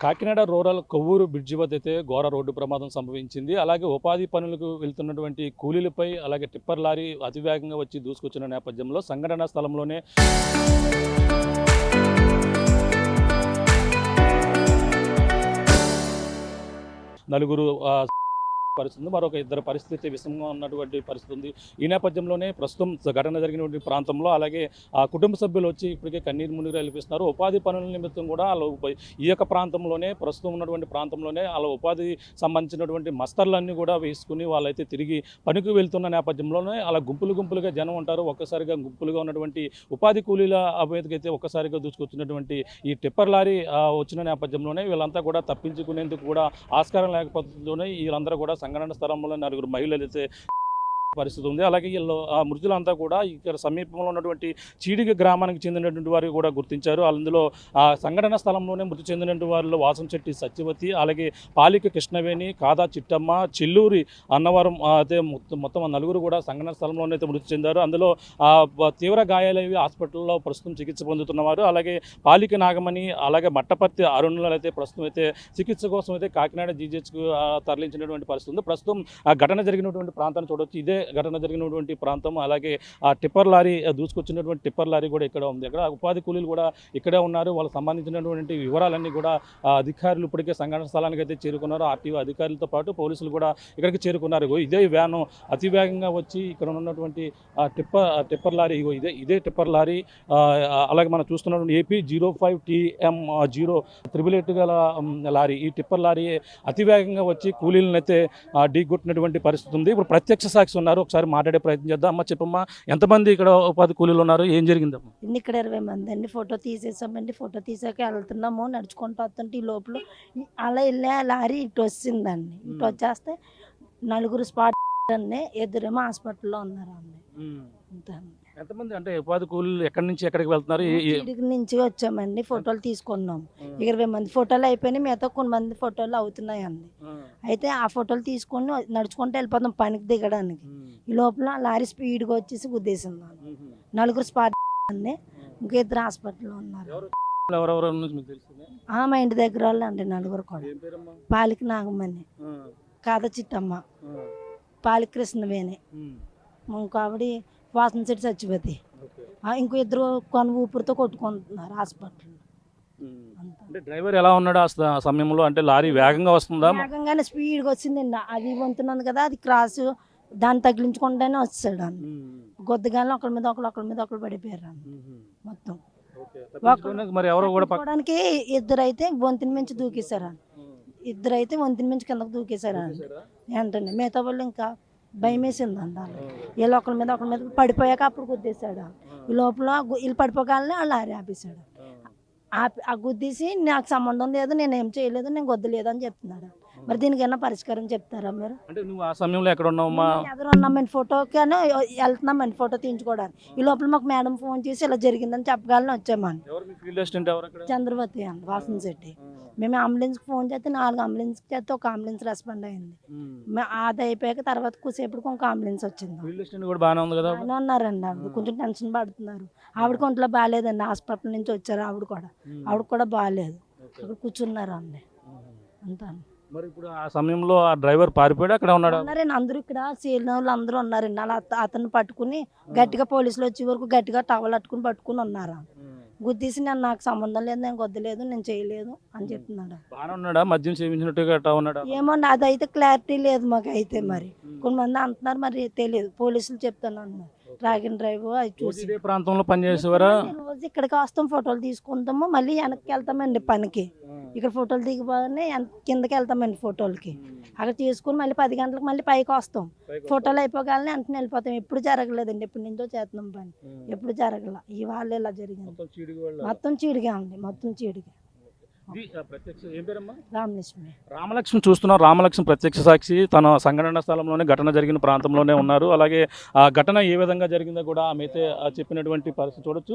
Kakinada rural Kovvur bridge వద్ద అయితే ఘోర రోడ్డు ప్రమాదం సంభవించింది. అలాగే ఉపాధి పనులకు వెళ్తున్నటువంటి కూలీలపై అలాగే టిప్పర్ లారీ అతివేగంగా వచ్చి దూసుకొచ్చిన నేపథ్యంలో సంఘటనా స్థలంలోనే నలుగురు పరిస్థితి, మరొక ఇద్దరు పరిస్థితి విషమంగా ఉన్నటువంటి పరిస్థితి ఉంది. ఈ నేపథ్యంలోనే ప్రస్తుతం ఘటన జరిగినటువంటి ప్రాంతంలో అలాగే ఆ కుటుంబ సభ్యులు వచ్చి ఇప్పటికే కన్నీరు మున్నీరు వెలిపిస్తున్నారు. ఉపాధి పనుల నిమిత్తం కూడా ఈ యొక్క ప్రాంతంలోనే ప్రస్తుతం ఉన్నటువంటి ప్రాంతంలోనే వాళ్ళ ఉపాధి సంబంధించినటువంటి మస్తర్లన్నీ కూడా వేసుకుని వాళ్ళైతే తిరిగి పనికి వెళ్తున్న నేపథ్యంలోనే అలా గుంపులుగా జనం ఉంటారు. ఒక్కసారిగా గుంపులుగా ఉన్నటువంటి ఉపాధి కూలీల మీదకి అయితే ఒక్కసారిగా దూసుకొచ్చినటువంటి ఈ టిప్పర్ లారీ వచ్చిన నేపథ్యంలోనే వీళ్ళంతా కూడా తప్పించుకునేందుకు కూడా ఆస్కారం లేకపోతుందోనే వీళ్ళందరూ కూడా సంఘటన స్థలంలో నలుగురు మహిళలు అయితే పరిస్థితి ఉంది. అలాగే వీళ్ళు ఆ మృతులంతా కూడా ఇక్కడ సమీపంలో ఉన్నటువంటి చీడిగ గ్రామానికి చెందినటువంటి వారు కూడా గుర్తించారు. అందులో ఆ సంఘటన స్థలంలోనే మృతి చెందినటువంటి వారిలో వాసంశెట్టి సత్యవతి, అలాగే పాలిక కృష్ణవేణి, కాదా చిట్టమ్మ, చెల్లూరి అన్నవరం అయితే మొత్తం నలుగురు కూడా సంఘటన స్థలంలోనే అయితే మృతి చెందారు. అందులో తీవ్ర గాయాలవి హాస్పిటల్లో ప్రస్తుతం చికిత్స పొందుతున్నవారు. అలాగే పాలిక నాగమణి, అలాగే మట్టపర్తి అరుణులు అయితే ప్రస్తుతం అయితే చికిత్స కోసం అయితే కాకినాడ జీజీహెచ్కు తరలించినటువంటి పరిస్థితి ఉంది. ప్రస్తుతం ఆ ఘటన జరిగినటువంటి ప్రాంతాన్ని చూడవచ్చు. ఇదే ఘటన జరిగినటువంటి ప్రాంతం. అలాగే ఆ టిప్పర్ లారీ దూసుకొచ్చినటువంటి టిప్పర్ లారీ కూడా ఇక్కడ ఉంది. ఇక్కడ ఉపాధి కూలీలు కూడా ఇక్కడే ఉన్నారు. వాళ్ళకి సంబంధించినటువంటి వివరాలన్నీ కూడా అధికారులు ఇప్పటికే సంఘటన స్థలానికి అయితే చేరుకున్నారు. ఆర్టీఓ అధికారులతో పాటు పోలీసులు కూడా ఇక్కడికి చేరుకున్నారు. ఇదే వ్యాను అతివేగంగా వచ్చి ఇక్కడ ఉన్నటువంటి టిప్పర్ లారీ ఇదే టిప్పర్ లారీ. అలాగే మనం చూస్తున్నటువంటి AP 05 TM 088 గల లారీ, ఈ టిప్పర్ లారీ అతివేగంగా వచ్చి కూలీలను అయితే ఢీకొట్టినటువంటి పరిస్థితి ఉంది. ఇప్పుడు ప్రత్యక్ష సాక్షి ఉన్నారు, ఒకసారి మాట్లాడే ప్రయత్నం చేద్దాం. అమ్మ చెప్పమ్మా, ఎంతమంది ఇక్కడ ఉపాధి కూలీలు ఉన్నారు, ఏం జరిగిందమ్మా? ఇక్కడ 20 మంది అండి. ఫోటో తీసేసామండి. ఫోటో తీసాక వెళ్తున్నాము, నడుచుకుంటూ వస్తుంటే ఈ లోపల అలా వెళ్ళే లారీ ఇటు వచ్చిందండి. ఇటు వచ్చేస్తే నలుగురు స్పాట్ అండి, ఇద్దరేమో హాస్పిటల్లో ఉన్నారు అండి. ఎంతమంది అంటే ఉపాధి కూలీలు ఎక్కడి నుంచి ఎక్కడికి వెళ్తున్నారు? ఇక్కడి నుంచి వచ్చామండి, ఫోటోలు తీసుకున్నాం. 20 మంది ఫోటోలు అయిపోయినాయి, మిగతా కొన్ని మంది ఫోటోలు అవుతున్నాయండి. అయితే ఆ ఫోటోలు తీసుకొని నడుచుకుంటూ వెళ్ళిపోతాం పనికి దిగడానికి. ఈ లోపల లారీ స్పీడ్గా వచ్చేసి గుద్దేసింది. నలుగురు స్పాట్ అండి, ఇంకా ఇద్దరు హాస్పిటల్లో ఉన్నారు. మా ఇంటి దగ్గర వాళ్ళు అండి నలుగురు కూడా. పాలిక నాగమణి, కాదా చిట్టమ్మ, పాలిక కృష్ణవేణి, ఇంకో ఆవిడ వాసంశెట్టి సత్యవతి, ఇంకో ఇద్దరు కొన ఊపిరితో కొట్టుకుంటున్నారు హాస్పిటల్లో. డ్రైవర్ ఎలా ఉన్నాడు ఆ సమయంలో? అంటే లారీ వేగంగా వస్తుందా? వేగంగానే స్పీడ్గా వచ్చిందండి. అది వంతున్నాను కదా, అది క్రాస్ దాన్ని తగిలించుకుంటేనే వచ్చాడు అండి. గొద్దగానే ఒకరి మీద ఒకరు పడిపోయారు అండి. మొత్తం పట్టుకోవడానికి ఇద్దరైతే వంతిన మించి దూకేశారు, ఇద్దరైతే వంతిన మించి కిందకు దూకేశారు ఏంటండి. మిగతా వాళ్ళు ఇంకా భయం వేసిందండి. వీళ్ళు ఒకరి మీద పడిపోయాక అప్పుడు గుద్దేశాడు. ఈ లోపల వీళ్ళు పడిపోగానే వాళ్ళు లారీ ఆపేశాడు. ఆ గుద్దేసి నాకు సంబంధం లేదు, నేనేం చేయలేదు, నేను గొద్దలేదు అని చెప్తున్నాడు. మరి దీనికి ఏమైనా పరిష్కారం చెప్తారా మీరు? అంటే నువ్వు ఆ సమయంలో ఎక్కడ ఉన్నావమ్మా? ఎదురు ఉన్నామండి, ఫోటోకి వెళ్తున్నామండి ఫోటో తీయించుకోవడానికి. ఈ లోపల మాకు మేడం ఫోన్ చేసి ఇలా జరిగిందని చెప్పగానే వచ్చామండి. చంద్రవతి అండి, వాసంశెట్టి. మేము అంబులెన్స్కి ఫోన్ చేస్తే 4 అంబులెన్స్కి చేస్తే ఒక అంబులెన్స్ రెస్పాండ్ అయింది. అది అయిపోయాక తర్వాత కూసేపటికి ఒక అంబులెన్స్ వచ్చింది. బాగానే ఉన్నారండి. ఆవిడ కొంచెం టెన్షన్ పడుతున్నారు. ఆవిడకి ఒంట్లో బాగాలేదండి, హాస్పిటల్ నుంచి వచ్చారు. ఆవిడ కూడా బాగాలేదు, అక్కడ కూర్చున్నారు అండి. అంతా మరి ఇప్పుడు ఆ సమయంలో ఆ డ్రైవర్ పారిపోయాడు, అక్కడ ఉన్నారండి. అందరూ ఇక్కడ సీల్ వాళ్ళు అందరూ ఉన్నారండి. అలా అతన్ని పట్టుకుని గట్టిగా పోలీసులు వచ్చే వరకు గట్టిగా టవల్ పట్టుకుని ఉన్నారు. గుద్దీసి నాకు సంబంధం లేదు, నేను గొద్దలేదు, నేను చేయలేదు అని చెప్తున్నాడు. మద్యం సేవించినట్టుగా ఉన్నాడా ఏమో, అదైతే క్లారిటీ లేదు మాకు. అయితే మరి కొంతమంది అంటున్నారు, మరి తెలియదు. పోలీసులు చెప్తాను అన్నారు. ట్రాకింగ్ డ్రైవ్ అది చూసి ప్రాంతంలో పనిచేసేవారా? రోజు ఇక్కడికి వస్తాం, ఫోటోలు తీసుకుంటాము, మళ్ళీ వెనక్కి వెళ్తామండి పనికి. ఇక్కడ ఫోటోలు దిగిపోగానే కిందకి వెళ్తామండి ఫోటోలకి. అక్కడ తీసుకుని మళ్ళీ 10 గంటలకు మళ్ళీ పైకి వస్తాం. ఫోటోలు అయిపోగానే వెంటనే వెళ్ళిపోతాం. ఎప్పుడు జరగలేదండి, ఎప్పటి నుంచో చేస్తున్నాం పని, ఎప్పుడు జరగల. ఇవాళ ఇలా జరిగింది. మొత్తం చీడిగా ఉంది, మొత్తం చీడిగా. రామలక్ష్మి చూస్తున్నాం. రామలక్ష్మి ప్రత్యక్ష సాక్షి. తన సంఘటన స్థలంలోనే ఘటన జరిగిన ప్రాంతంలోనే ఉన్నారు. అలాగే ఆ ఘటన ఏ విధంగా జరిగిందో కూడా ఆమె అయితే చెప్పినటువంటి పరిస్థితి చూడొచ్చు.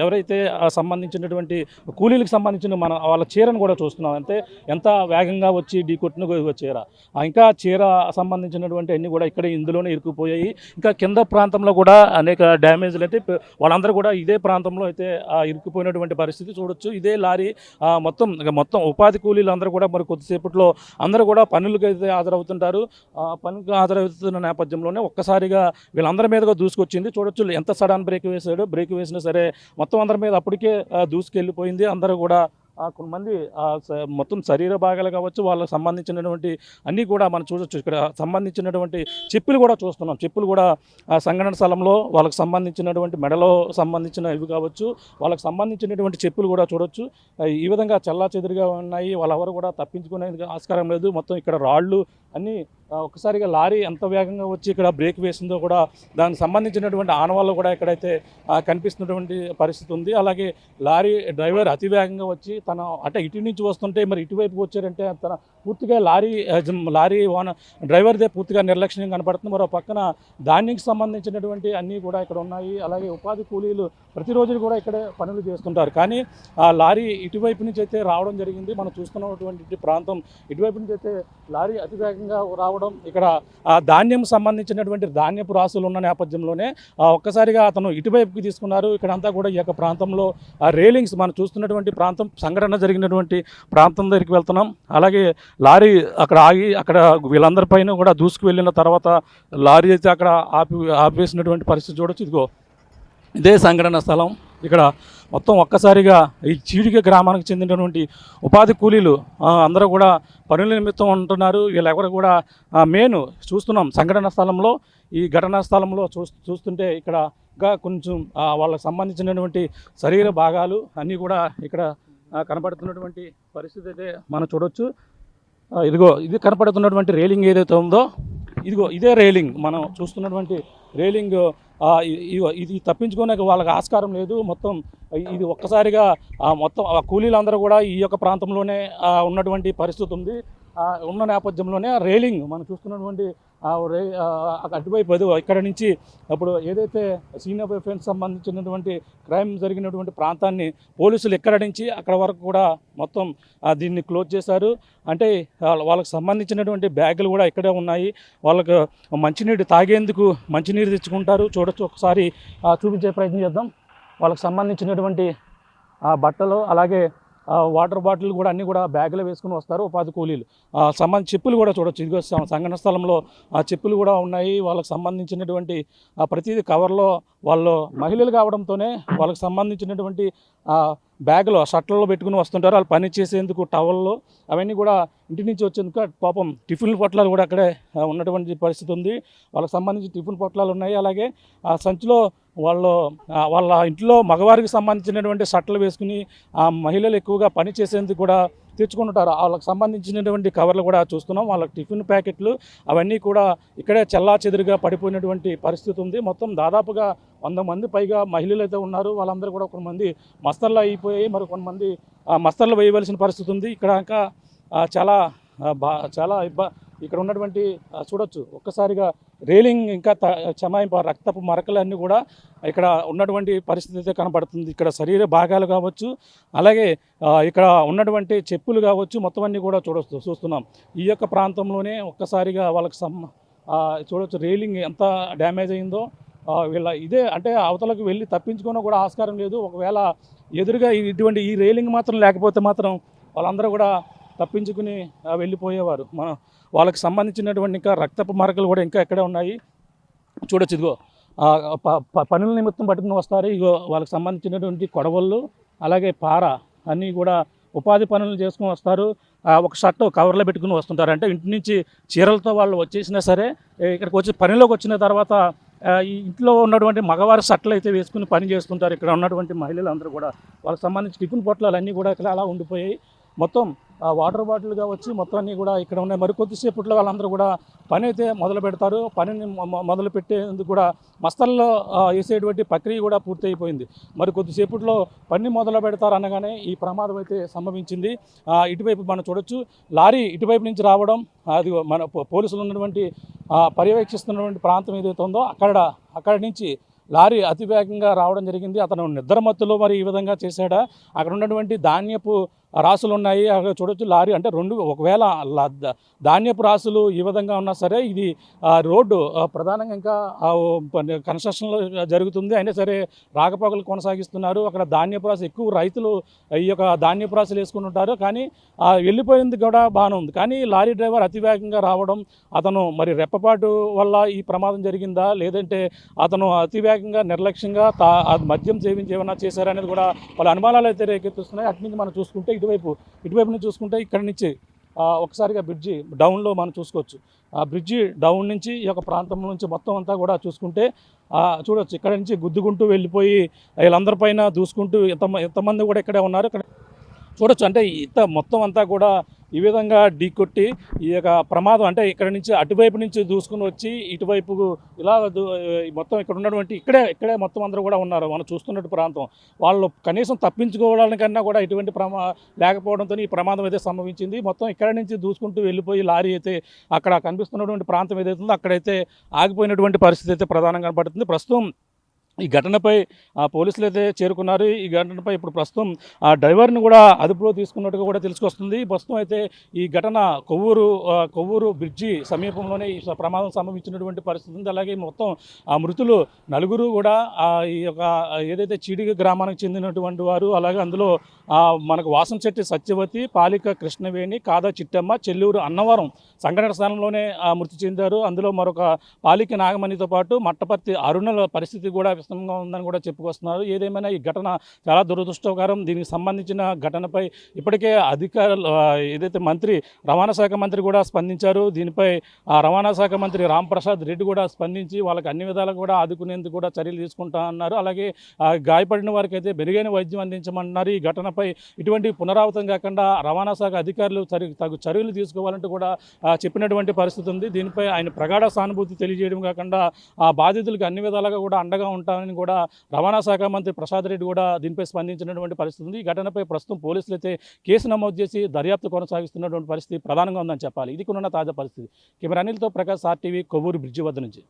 ఎవరైతే సంబంధించినటువంటి కూలీలకు సంబంధించిన వాళ్ళ చీరను కూడా చూస్తున్నాం. అంటే ఎంత వేగంగా వచ్చి ఢీకొట్టిన చీర, ఇంకా చీర సంబంధించినటువంటి అన్ని కూడా ఇక్కడ ఇందులోనే ఇరుక్కుపోయాయి. ఇంకా కింద ప్రాంతంలో కూడా అనేక డ్యామేజ్లు అయితే వాళ్ళందరూ కూడా ఇదే ప్రాంతంలో అయితే ఇరుక్కుపోయినటువంటి పరిస్థితి చూడొచ్చు. ఇదే లారీ మొత్తం ఉపాధి కూలీలు అందరూ కూడా మరి కొద్దిసేపట్లో అందరూ కూడా పనులకు అయితే హాజరవుతుంటారు. పనులకు హాజరవుతున్న నేపథ్యంలోనే ఒక్కసారిగా వీళ్ళందరి మీదగా దూసుకొచ్చింది. చూడొచ్చు ఎంత సడన్ బ్రేక్ వేసాడు. బ్రేక్ వేసినా సరే మొత్తం అందరి మీద అప్పటికే దూసుకెళ్ళిపోయింది. అందరూ కూడా కొంతమంది మొత్తం శరీర భాగాలు కావచ్చు, వాళ్ళకి సంబంధించినటువంటి అన్నీ కూడా మనం చూడొచ్చు. ఇక్కడ సంబంధించినటువంటి చెప్పులు కూడా చూస్తున్నాం. చెప్పులు కూడా సంఘటన స్థలంలో వాళ్ళకి సంబంధించినటువంటి మెడలో సంబంధించిన ఇవి కావచ్చు, వాళ్ళకి సంబంధించినటువంటి చెప్పులు కూడా చూడొచ్చు. ఈ విధంగా చెల్లాచెదురుగా ఉన్నాయి. వాళ్ళెవరు కూడా తప్పించుకునేందుకు ఆస్కారం లేదు. మొత్తం ఇక్కడ రాళ్ళు అన్నీ ఒక్కసారిగా లారీ ఎంత వేగంగా వచ్చి ఇక్కడ బ్రేక్ వేసిందో కూడా దానికి సంబంధించినటువంటి ఆనవాళ్ళు కూడా ఇక్కడైతే కనిపిస్తున్నటువంటి పరిస్థితి ఉంది. అలాగే లారీ డ్రైవర్ అతి వేగంగా వచ్చి తన అంటే ఇటు నుంచి వస్తుంటే మరి ఇటువైపు వచ్చారంటే తన పూర్తిగా లారీ డ్రైవర్దే పూర్తిగా నిర్లక్ష్యం కనపడుతుంది. మరో పక్కన ధాన్యంకి సంబంధించినటువంటి అన్నీ కూడా ఇక్కడ ఉన్నాయి. అలాగే ఉపాధి కూలీలు ప్రతిరోజు కూడా ఇక్కడే పనులు చేస్తుంటారు. కానీ ఆ లారీ ఇటువైపు నుంచి అయితే రావడం జరిగింది. మనం చూస్తున్నటువంటి ప్రాంతం ఇటువైపు నుంచి అయితే లారీ అతి వేగంగా రావడం, ఇక్కడ ఆ ధాన్యం సంబంధించినటువంటి ధాన్యపు రాసులు ఉన్న నేపథ్యంలోనే ఒక్కసారిగా అతను ఇటువైపుకి తీసుకున్నారు. ఇక్కడంతా కూడా ఈ యొక్క ప్రాంతంలో రేలింగ్స్ మనం చూస్తున్నటువంటి ప్రాంతం సంఘటన జరిగినటువంటి ప్రాంతం దగ్గరికి వెళ్తున్నాం. అలాగే లారీ అక్కడ ఆగి అక్కడ వీళ్ళందరిపైన కూడా దూసుకు వెళ్ళిన తర్వాత లారీ అయితే అక్కడ ఆపేసినటువంటి పరిస్థితి చూడొచ్చు. ఇదే సంఘటన స్థలం. ఇక్కడ మొత్తం ఒక్కసారిగా ఈ చీడిక గ్రామానికి చెందినటువంటి ఉపాధి కూలీలు అందరూ కూడా పనుల నిమిత్తం ఉంటున్నారు. వీళ్ళెవరు కూడా మెయిన్ చూస్తున్నాం సంఘటన స్థలంలో. ఈ ఘటనా స్థలంలో చూస్తుంటే ఇక్కడ ఇంకా కొంచెం వాళ్ళకి సంబంధించినటువంటి శరీర భాగాలు అన్నీ కూడా ఇక్కడ కనపడుతున్నటువంటి పరిస్థితి అయితే మనం చూడొచ్చు. ఇది కనపడుతున్నటువంటి రేలింగ్ ఏదైతే ఉందో ఇదే రేలింగ్. మనం చూస్తున్నటువంటి రేలింగ్ ఇది తప్పించుకునే వాళ్ళకి ఆస్కారం లేదు. మొత్తం ఇది ఒక్కసారిగా మొత్తం కూలీలందరూ కూడా ఈ యొక్క ప్రాంతంలోనే ఉన్నటువంటి పరిస్థితి ఉంది. ఉన్న నేపథ్యంలోనే రేలింగ్ మనం చూస్తున్నటువంటి అటువైపు ఇక్కడ నుంచి అప్పుడు ఏదైతే సీనియర్ ఎఫెన్స్ సంబంధించినటువంటి క్రైమ్ జరిగినటువంటి ప్రాంతాన్ని పోలీసులు ఎక్కడ నుంచి అక్కడ వరకు కూడా మొత్తం దీన్ని క్లోజ్ చేశారు. అంటే వాళ్ళకి సంబంధించినటువంటి బ్యాగులు కూడా ఇక్కడే ఉన్నాయి. వాళ్ళకు మంచినీరు తాగేందుకు మంచినీరు తెచ్చుకుంటారు. చూడొచ్చు, ఒకసారి చూపించే ప్రయత్నం చేద్దాం. వాళ్ళకి సంబంధించినటువంటి బట్టలు అలాగే వాటర్ బాటిల్ కూడా అన్నీ కూడా బ్యాగులో వేసుకుని వస్తారు ఉపాధి కూలీలు. చెప్పులు కూడా చూడొచ్చు. ఇదిగో సంఘటన స్థలంలో చెప్పులు కూడా ఉన్నాయి. వాళ్ళకి సంబంధించినటువంటి ప్రతిదీ కవర్లో వాళ్ళు మహిళలు కావడంతోనే వాళ్ళకి సంబంధించినటువంటి బ్యాగులో షర్ట్లలో పెట్టుకుని వస్తుంటారు. వాళ్ళు పని చేసేందుకు టవల్లో అవన్నీ కూడా ఇంటి నుంచి వచ్చేందుకు పాపం టిఫిన్ పొట్లాలు కూడా అక్కడే ఉన్నటువంటి పరిస్థితి ఉంది. వాళ్ళకి సంబంధించి టిఫిన్ పొట్లాలు ఉన్నాయి. అలాగే ఆ సంచిలో వాళ్ళ ఇంట్లో మగవారికి సంబంధించినటువంటి షర్ట్లు వేసుకుని మహిళలు ఎక్కువగా పని చేసేందుకు కూడా తెచ్చుకుంటారు. వాళ్ళకి సంబంధించినటువంటి కవర్లు కూడా చూస్తున్నాం. వాళ్ళకి టిఫిన్ ప్యాకెట్లు అవన్నీ కూడా ఇక్కడే చెల్లాచెదురుగా పడిపోయినటువంటి పరిస్థితి ఉంది. మొత్తం దాదాపుగా 100 మంది పైగా మహిళలు అయితే ఉన్నారు. వాళ్ళందరూ కూడా కొంతమంది మస్తర్లు అయిపోయాయి, మరి కొంతమంది మస్తర్లు వేయవలసిన పరిస్థితి ఉంది. ఇక్కడ ఇంకా చాలా ఇక్కడ ఉన్నటువంటి చూడొచ్చు ఒక్కసారిగా రేలింగ్ ఇంకా రక్తపు మరకలన్నీ కూడా ఇక్కడ ఉన్నటువంటి పరిస్థితి అయితే కనబడుతుంది. ఇక్కడ శరీర భాగాలు కావచ్చు, అలాగే ఇక్కడ ఉన్నటువంటి చెప్పులు కావచ్చు, మొత్తం అన్నీ కూడా చూస్తున్నాం. ఈ యొక్క ప్రాంతంలోనే ఒక్కసారిగా వాళ్ళకి చూడొచ్చు రేలింగ్ ఎంత డ్యామేజ్ అయిందో. ఇదే అంటే అవతలకు వెళ్ళి తప్పించుకున్నా కూడా ఆస్కారం లేదు. ఒకవేళ ఎదురుగా ఈ రేలింగ్ మాత్రం లేకపోతే మాత్రం వాళ్ళందరూ కూడా తప్పించుకుని వెళ్ళిపోయేవారు. వాళ్ళకి సంబంధించినటువంటి ఇంకా రక్తపు మరకలు కూడా ఇంకా ఎక్కడే ఉన్నాయి. చూడొచ్చు, ఇదిగో పనుల నిమిత్తం పట్టుకుని వస్తారు. వాళ్ళకి సంబంధించినటువంటి కొడవళ్ళు అలాగే పార అన్నీ కూడా ఉపాధి పనులు చేసుకుని వస్తారు. ఒక షర్ట్ కవర్లో పెట్టుకుని వస్తుంటారు. అంటే ఇంటి నుంచి చీరలతో వాళ్ళు వచ్చేసినా సరే ఇక్కడికి వచ్చి పనిలోకి వచ్చిన తర్వాత ఈ ఇంట్లో ఉన్నటువంటి మగవారి షర్ట్లు అయితే వేసుకుని పని చేస్తుంటారు. ఇక్కడ ఉన్నటువంటి మహిళలు అందరూ కూడా వాళ్ళకి సంబంధించి టిఫిన్ పొట్లాలు అన్నీ కూడా ఇక్కడ అలా ఉండిపోయాయి. మొత్తం వాటర్ బాటిల్గా వచ్చి మొత్తం అన్నీ కూడా ఇక్కడ ఉన్నాయి. మరి కొద్దిసేపట్లో వాళ్ళందరూ కూడా పని అయితే మొదలు పెడతారు. పనిని మొదలు పెట్టేందుకు కూడా మస్తల్లో వేసేటువంటి ప్రక్రియ కూడా పూర్తి అయిపోయింది. మరి కొద్దిసేపట్లో పని మొదలు పెడతారు అనగానే ఈ ప్రమాదం అయితే సంభవించింది. ఇటువైపు మనం చూడొచ్చు, లారీ ఇటువైపు నుంచి రావడం, అది మన పోలీసులు ఉన్నటువంటి పర్యవేక్షిస్తున్నటువంటి ప్రాంతం ఏదైతే ఉందో అక్కడ నుంచి లారీ అతివేగంగా రావడం జరిగింది. అతను నిద్రమత్తులో మరి ఈ విధంగా చేశాడా, అక్కడ ఉన్నటువంటి ధాన్యపు రాసులు ఉన్నాయి. అక్కడ చూడొచ్చు లారీ అంటే ఒకవేళ ధాన్యపు రాసులు ఈ విధంగా ఉన్నా సరే ఇది రోడ్డు ప్రధానంగా ఇంకా కన్స్ట్రక్షన్లో జరుగుతుంది. అయినా సరే రాకపోకలు కొనసాగిస్తున్నారు. అక్కడ ధాన్యపు రాసు ఎక్కువ రైతులు ఈ యొక్క ధాన్యపు రాసులు వేసుకుని ఉంటారు. కానీ వెళ్ళిపోయింది కూడా బాగానే ఉంది. కానీ లారీ డ్రైవర్ అతివేగంగా రావడం, అతను మరి రెప్పపాటు వల్ల ఈ ప్రమాదం జరిగిందా, లేదంటే అతను అతివేగంగా నిర్లక్ష్యంగా మద్యం సేవించి ఏమైనా చేశారనేది కూడా వాళ్ళ అనుమానాలు అయితే రేకెత్తిస్తున్నాయి. అటు నుంచి మనం చూసుకుంటే ఇటువైపు నుంచి చూసుకుంటే ఇక్కడి నుంచి ఒకసారిగా బ్రిడ్జి డౌన్లో మనం చూసుకోవచ్చు. ఆ బ్రిడ్జి డౌన్ నుంచి ఈ యొక్క ప్రాంతం నుంచి మొత్తం అంతా కూడా చూసుకుంటే చూడవచ్చు. ఇక్కడ నుంచి గుద్దుకుంటూ వెళ్ళిపోయి వీళ్ళందరిపైన దూసుకుంటూ ఎంతమంది కూడా ఇక్కడే ఉన్నారు. ఇక్కడ చూడొచ్చు. అంటే మొత్తం అంతా కూడా ఈ విధంగా ఢీకొట్టి ఈ యొక్క ప్రమాదం అంటే ఇక్కడ నుంచి అటువైపు నుంచి దూసుకుని వచ్చి ఇటువైపు ఇలా మొత్తం ఇక్కడ ఉన్నటువంటి ఇక్కడే మొత్తం అందరూ కూడా ఉన్నారు. మనం చూస్తున్నట్టు ప్రాంతం వాళ్ళు కనీసం తప్పించుకోవడానికన్నా కూడా ఇటువంటి లేకపోవడంతో ఈ ప్రమాదం అయితే సంభవించింది. మొత్తం ఇక్కడ నుంచి దూసుకుంటూ వెళ్ళిపోయి లారీ అయితే అక్కడ కనిపిస్తున్నటువంటి ప్రాంతం ఏదైతే ఉందో అక్కడైతే ఆగిపోయినటువంటి పరిస్థితి అయితే ప్రధానంగా కనబడుతుంది. ప్రస్తుతం ఈ ఘటనపై పోలీసులు అయితే చేరుకున్నారు. ఈ ఘటనపై ఇప్పుడు ప్రస్తుతం ఆ డ్రైవర్ని కూడా అదుపులో తీసుకున్నట్టుగా కూడా తెలుసుకొస్తుంది. ప్రస్తుతం అయితే ఈ ఘటన కొవ్వూరు బ్రిడ్జి సమీపంలోనే ఈ ప్రమాదం సంభవించినటువంటి పరిస్థితి ఉంది. అలాగే మొత్తం ఆ మృతులు నలుగురు కూడా ఈ యొక్క ఏదైతే చీడిగ గ్రామానికి చెందినటువంటి వారు, అలాగే అందులో మనకు వాసంశెట్టి సత్యవతి, పాలిక కృష్ణవేణి, కాదా చిట్టమ్మ, చెల్లూరు అన్నవరం సంఘటన స్థానంలోనే మృతి చెందారు. అందులో మరొక పాలిక నాగమణితో పాటు మట్టపర్తి అరుణల పరిస్థితి కూడా విషమంగా ఉందని కూడా చెప్పుకొస్తున్నారు. ఏదేమైనా ఈ ఘటన చాలా దురదృష్టకరం. దీనికి సంబంధించిన ఘటనపై ఇప్పటికే అధికారులు ఏదైతే రవాణా శాఖ మంత్రి కూడా స్పందించారు. దీనిపై రవాణా శాఖ మంత్రి రాంప్రసాద్ రెడ్డి కూడా స్పందించి వాళ్ళకి అన్ని విధాలుగా కూడా ఆదుకునేందుకు కూడా చర్యలు తీసుకుంటా అన్నారు. అలాగే గాయపడిన వారికి అయితే మెరుగైన వైద్యం అందించమన్నారు. ఈ ఘటనపై ఇటువంటి పునరావృతం కాకుండా రవాణా శాఖ అధికారులు తగు చర్యలు తీసుకోవాలంటూ కూడా చెప్పినటువంటి పరిస్థితి ఉంది. దీనిపై ఆయన ప్రగాఢ సానుభూతి తెలియజేయడం కాకుండా ఆ బాధితులకు అన్ని విధాలుగా కూడా అండగా ఉంటామని కూడా రవాణా శాఖ మంత్రి ప్రసాద్ రెడ్డి కూడా దీనిపై స్పందించినటువంటి పరిస్థితి ఉంది. ఈ ఘటనపై ప్రస్తుతం పోలీసులు అయితే కేసు నమోదు చేసి దర్యాప్తు కొనసాగిస్తున్నటువంటి పరిస్థితి ప్రధానంగా ఉందని చెప్పాలి. ఇది కొన్న తాజా పరిస్థితి. కెమెరా అనిల్తో ప్రకాష్, RTV, కొవ్వూరు బ్రిడ్జి వద్ద నుంచి.